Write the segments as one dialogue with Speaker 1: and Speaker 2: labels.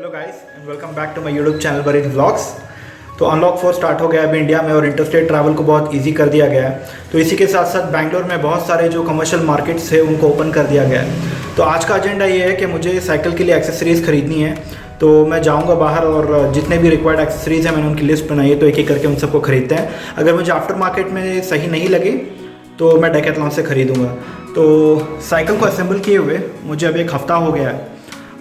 Speaker 1: Hello guys and welcome back to my YouTube channel buried vlogs. तो unlock 4 start हो गया है अभी इंडिया में और इंटरस्टेट ट्रैवल को बहुत इजी कर दिया गया है। तो इसी के साथ साथ बैंगलोर में बहुत सारे जो कमर्शियल मार्केट्स है उनको ओपन कर दिया गया है। तो आज का एजेंडा ये है कि मुझे साइकिल के लिए एक्सेसरीज़ खरीदनी है। तो मैं जाऊंगा बाहर और जितने भी रिक्वायर्ड एक्सेसरीज़ हैं मैंने उनकी लिस्ट बनाई है, तो एक एक करके उन सबको खरीदते हैं। अगर मुझे आफ्टर मार्केट में सही नहीं लगे तो मैं डेकैथलॉन से ख़रीदूँगा। तो साइकिल को असेंबल किए हुए मुझे अभी एक हफ़्ता हो गया है,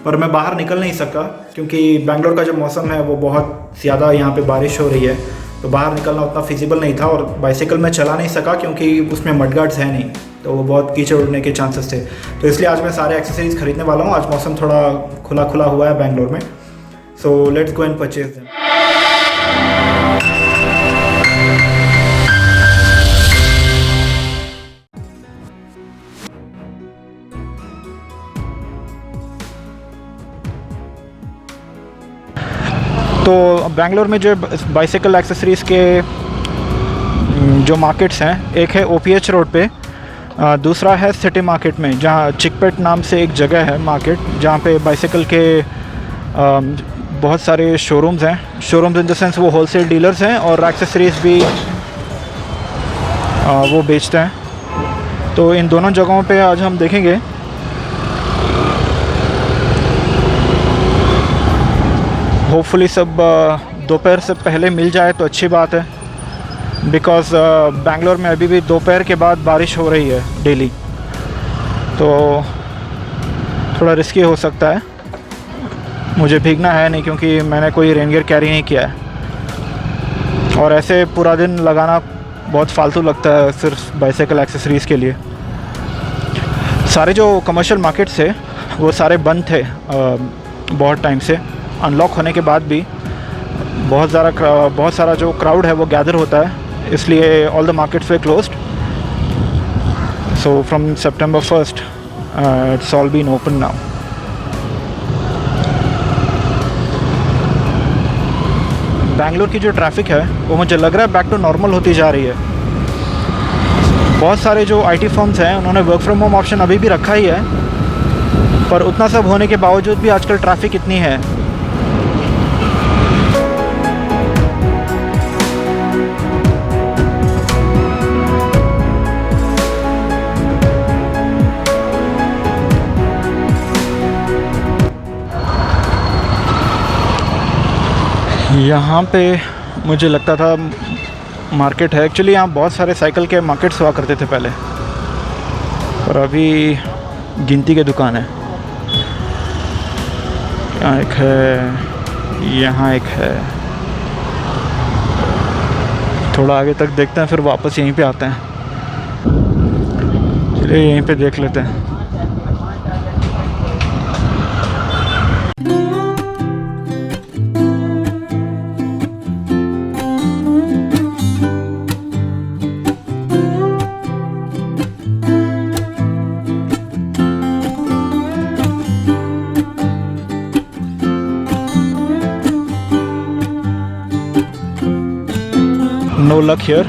Speaker 1: पर मैं बाहर निकल नहीं सका क्योंकि बैंगलोर का जो मौसम है वो बहुत ज़्यादा यहाँ पे बारिश हो रही है, तो बाहर निकलना उतना फिजिबल नहीं था। और बाइसाइकिल में चला नहीं सका क्योंकि उसमें मड गार्ड्स है नहीं, तो वो बहुत कीचड़ उड़ने के चांसेस थे। तो इसलिए आज मैं सारे एक्सेसरीज़ खरीदने वाला हूँ। आज मौसम थोड़ा खुला खुला हुआ है बैंगलोर में, so let's go and purchase them. तो बैंगलोर में जो बाइसाइकिल एक्सेसरीज़ के जो मार्केट्स हैं, एक है OPH रोड पे, दूसरा है सिटी मार्केट में, जहाँ चिकपेट नाम से एक जगह है मार्केट, जहाँ पे बाइसाइकिल के बहुत सारे शोरूम्स हैं। शोरूम्स इन द सेंस वो होलसेल डीलर्स हैं और एक्सेसरीज़ भी वो बेचते हैं। तो इन दोनों जगहों पे आज हम देखेंगे। होपफुली सब दोपहर से पहले मिल जाए तो अच्छी बात है, बिकॉज़ बैंगलोर में अभी भी दोपहर के बाद बारिश हो रही है डेली, तो थोड़ा रिस्की हो सकता है। मुझे भीगना है नहीं क्योंकि मैंने कोई रेन गियर कैरी नहीं किया है, और ऐसे पूरा दिन लगाना बहुत फालतू लगता है सिर्फ बाइसाइकिल एक्सेसरीज़ के लिए। सारे जो कमर्शियल मार्केट्स थे वो सारे बंद थे बहुत टाइम से। अनलॉक होने के बाद भी बहुत सारा जो क्राउड है वो गैदर होता है, इसलिए all the markets were closed. So from September 1st it's all been open now. Bangalore की जो ट्रैफिक है वो मुझे लग रहा है बैक टू नॉर्मल होती जा रही है। बहुत सारे जो IT फर्म्स हैं उन्होंने वर्क फ्रॉम होम ऑप्शन अभी भी रखा ही है, पर उतना सब होने के बावजूद भी आजकल ट्रैफिक इतनी है। यहाँ पे मुझे लगता था मार्केट है, एक्चुअली यहाँ बहुत सारे साइकिल के मार्केट्स हुआ करते थे पहले, और अभी गिनती के दुकान है। यहाँ एक है, यहाँ एक है। थोड़ा आगे तक देखते हैं फिर वापस यहीं पे आते हैं। चलिए यहीं पे देख लेते हैं। No luck here.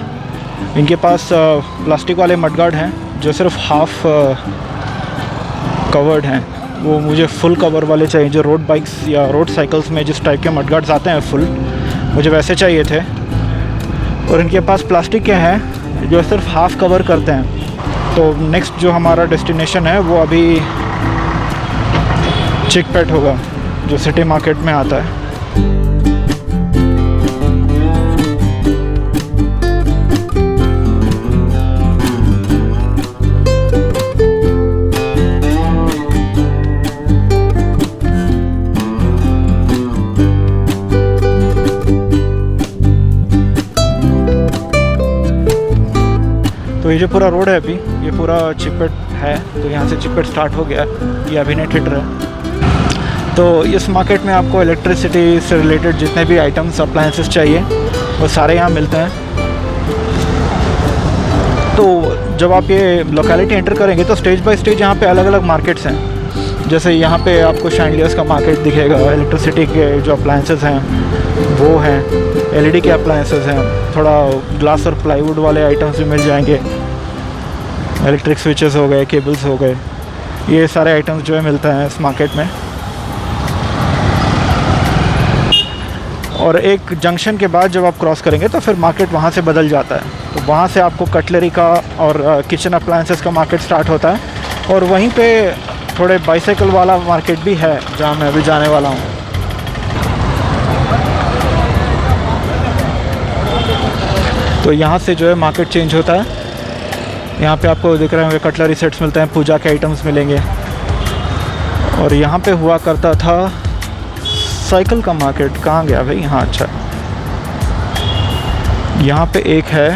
Speaker 1: इनके पास प्लास्टिक वाले मडगार्ड हैं जो सिर्फ हाफ कवर्ड हैं। वो मुझे फुल कवर वाले चाहिए, जो रोड बाइक्स या रोड साइकिल्स में जिस टाइप के मडगार्ड्स आते हैं फुल, मुझे वैसे चाहिए थे। और इनके पास प्लास्टिक के हैं जो सिर्फ हाफ कवर करते हैं। तो नेक्स्ट जो हमारा डेस्टिनेशन है वो अभी चिकपेट होगा, जो सिटी मार्केट में आता है। तो ये जो पूरा रोड है अभी, ये पूरा चिकपेट है। तो यहाँ से चिकपेट स्टार्ट हो गया, ये अभिनय थिएटर है। तो इस मार्केट में आपको इलेक्ट्रिसिटी से रिलेटेड जितने भी आइटम्स अप्लायंसेस चाहिए वो सारे यहाँ मिलते हैं। तो जब आप ये लोकेलिटी एंटर करेंगे तो स्टेज बाय स्टेज यहाँ पे अलग अलग मार्केट्स हैं। जैसे यहाँ पे आपको शैंडलियर्स का मार्केट दिखेगा, इलेक्ट्रिसिटी के जो अप्लायंसेस हैं वो हैं, LED के अप्लायंसेस हैं, थोड़ा ग्लास और प्लाईवुड वाले आइटम्स भी मिल जाएंगे, इलेक्ट्रिक स्विचेस हो गए, केबल्स हो गए, ये सारे आइटम्स जो है मिलते हैं इस मार्केट में। और एक जंक्शन के बाद जब आप क्रॉस करेंगे तो फिर मार्केट वहाँ से बदल जाता है। तो वहाँ से आपको कटलरी का और किचन अप्लायंसेस का मार्केट स्टार्ट होता है और वहीं पे थोड़े बाइसाइकिल वाला मार्केट भी है जहाँ मैं अभी जाने वाला हूँ। तो यहाँ से जो है मार्केट चेंज होता है। यहाँ पे आपको दिख रहे होंगे कटलरी सेट्स मिलते हैं, पूजा के आइटम्स मिलेंगे। और यहाँ पे हुआ करता था साइकिल का मार्केट। कहाँ गया भाई? हाँ अच्छा, यहाँ पे एक है।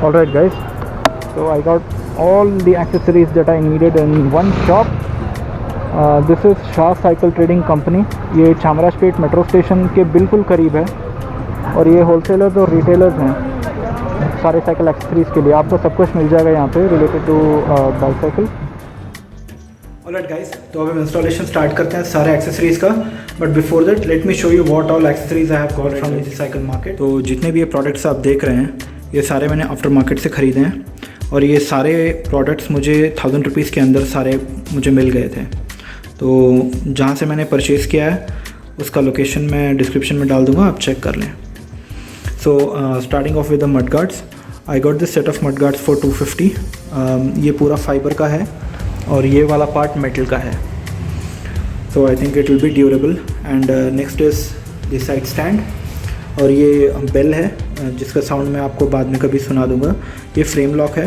Speaker 1: Alright guys, so I got all the accessories that I needed in one shop. This is Shah cycle trading company. ये चामराजपेट मेट्रो स्टेशन के बिल्कुल करीब है और ये होलसेलर्स और रिटेलर्स हैं सारे साइकिल एक्सेसरीज़ के लिए। आपको सब कुछ मिल जाएगा यहाँ पे related to bicycle. Alright guys, तो अब हम इंस्टॉलेशन स्टार्ट करते हैं सारे एक्सेसरीज़ का। But before that let me show you what all accessories I have got from this cycle market. तो जितने भी ये प्रोडक्ट्स आप देख रहे हैं ये सारे मैंने आफ्टर मार्केट से ख़रीदे हैं और ये सारे प्रोडक्ट्स मुझे 1000 रुपीज़ के अंदर सारे मुझे मिल गए थे। तो जहाँ से मैंने परचेज़ किया है उसका लोकेशन मैं डिस्क्रिप्शन में डाल दूँगा, आप चेक कर लें। So starting of with the mud guards, I got this set of mud guards for 250। ये पूरा फाइबर का है और ये वाला पार्ट मेटल का है। So I think it will be durable. And next is the side stand और ये बेल है जिसका साउंड मैं आपको बाद में कभी सुना दूंगा। ये फ्रेम लॉक है,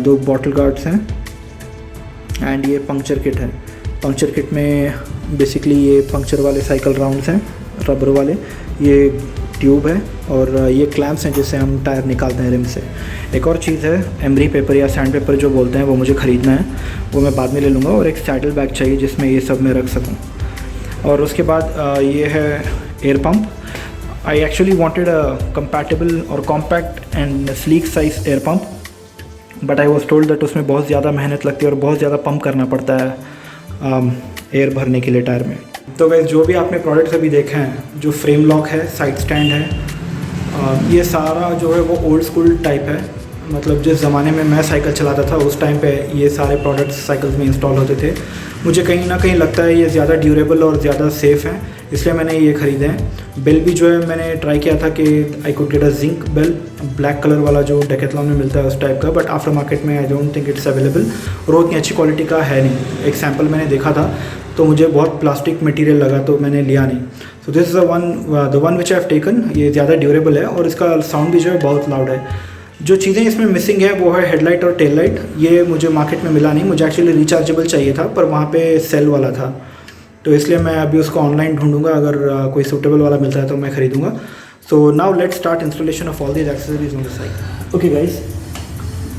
Speaker 1: 2 बॉटल गार्ड्स हैं एंड ये पंक्चर किट है। पंक्चर किट में बेसिकली ये पंक्चर वाले साइकिल राउंड्स हैं रबर वाले, ये ट्यूब है और ये क्लैंप्स हैं जिससे हम टायर निकालते हैं रिम से। एक और चीज़ है एमरी पेपर या सैंड पेपर जो बोलते हैं, वो मुझे ख़रीदना है, वो मैं बाद में ले लूँगा। और एक सैडल बैग चाहिए जिसमें ये सब मैं रख सकूँ। और उसके बाद ये है air pump. I actually wanted a compatible or compact and sleek size air pump, but I was told that उसमें बहुत ज़्यादा मेहनत लगती है और बहुत ज़्यादा पंप करना पड़ता है एयर भरने के लिए टायर में। तो वैसे जो भी आपने प्रोडक्ट्स अभी देखे हैं, जो फ्रेम लॉक है, साइड स्टैंड है, ये सारा जो है वो ओल्ड स्कूल टाइप है। मतलब जिस ज़माने में मैं साइकिल चलाता था उस टाइम पे ये सारे प्रोडक्ट्स साइकिल्स में इंस्टॉल होते थे। मुझे कहीं ना कहीं लगता है ये ज़्यादा ड्यूरेबल और ज़्यादा सेफ़ है, इसलिए मैंने ये ख़रीदे हैं। बेल भी जो है मैंने ट्राई किया था कि I could get a zinc bell, black colour वाला जो डेकेथलॉन में मिलता है उस टाइप का, बट आफ्टर मार्केट में I don't think it's available और उतनी अच्छी क्वालिटी का है नहीं। एक सैम्पल मैंने देखा था तो मुझे बहुत प्लास्टिक मटेरियल लगा तो मैंने लिया नहीं। So this is the one which I have taken. ये ज़्यादा ड्यूरेबल है और इसका साउंड भी जो है बहुत लाउड है। जो चीज़ें इसमें मिसिंग है वो है हेडलाइट और टेल लाइट। ये मुझे मार्केट में मिला नहीं, मुझे एक्चुअली रिचार्जेबल चाहिए था पर वहाँ पे सेल वाला था, तो इसलिए मैं अभी उसको ऑनलाइन ढूंढूंगा। अगर कोई सूटेबल वाला मिलता है तो मैं ख़रीदूँगा। So now let's start installation of all these accessories on the side. Okay guys,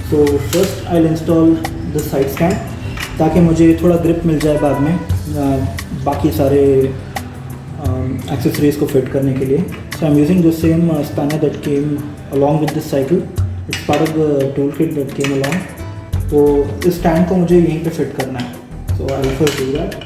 Speaker 1: so first I will install the side stand ताकि मुझे थोड़ा ग्रिप मिल जाए बाद में बाकी सारे एक्सेसरीज़ को फिट करने के लिए। So I am using the same spanner that came along with this cycle. It's part of the tool kit that came along. तो इस स्टैंड को मुझे यहीं पे फिट करना है। So I will first do that.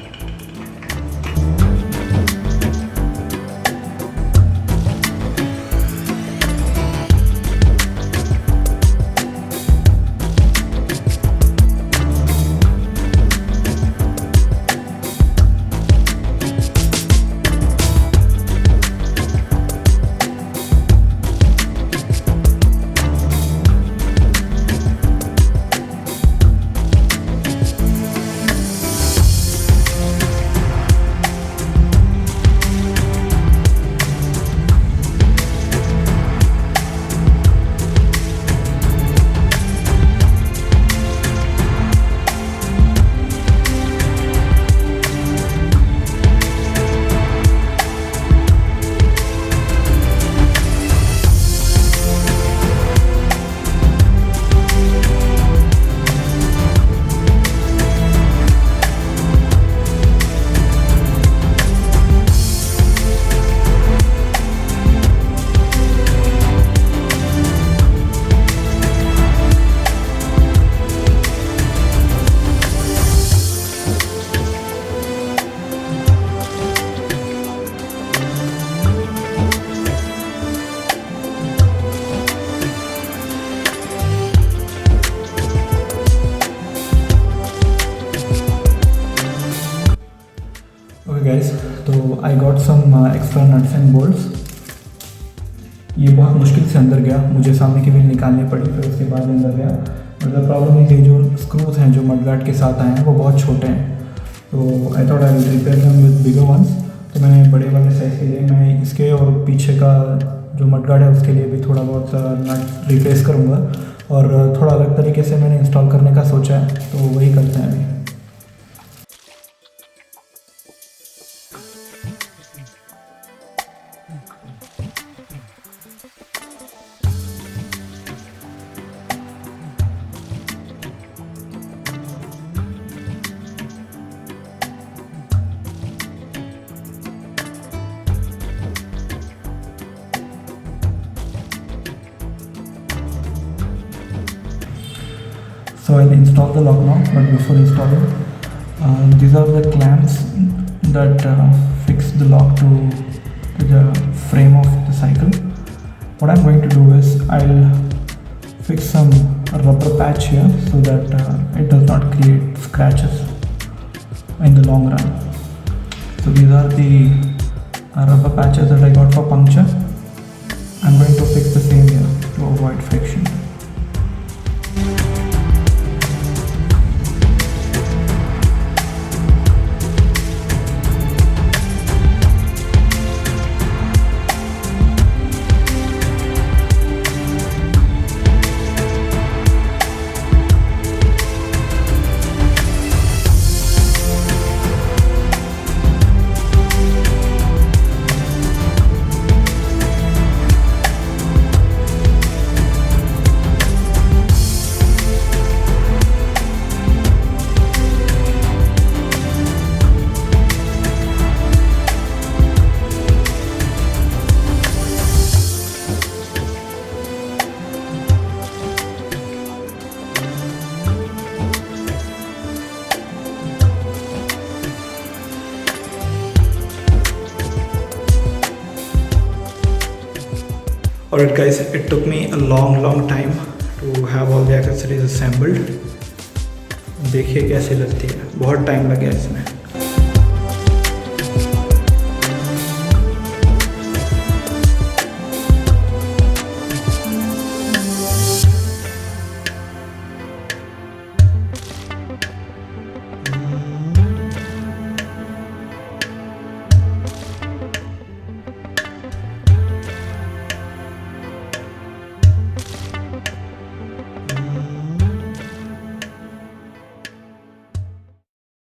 Speaker 1: Got some extra nuts and bolts. ये बहुत मुश्किल से अंदर गया, मुझे सामने की व्हील निकालनी पड़ी, फिर उसके बाद अंदर गया। बट द प्रॉब्लम इज ये जो स्क्रूज हैं जो मडगार्ड के साथ आए हैं वो बहुत छोटे हैं, तो I thought I will repair them with bigger ones. तो मैंने बड़े वाले साइज़ के लिए मैं इसके और पीछे का जो मडगार्ड है उसके लिए भी थोड़ा बहुत नट रिप्लेस करूँगा, और थोड़ा अलग तरीके से मैंने इंस्टॉल करने का सोचा है, तो वही करते हैं अभी। So I'll install the lock now, but before installing, these are the clamps that fix the lock to the frame of the cycle. What I'm going to do is I'll fix some rubber patch here so that it does not create scratches in the long run. So these are the rubber patches that I got for puncture. I'm going to fix the same here to avoid friction. Alright guys, it took me a long time to have all the accessories assembled. देखिए कैसे लगती है, बहुत time लगा इसमें।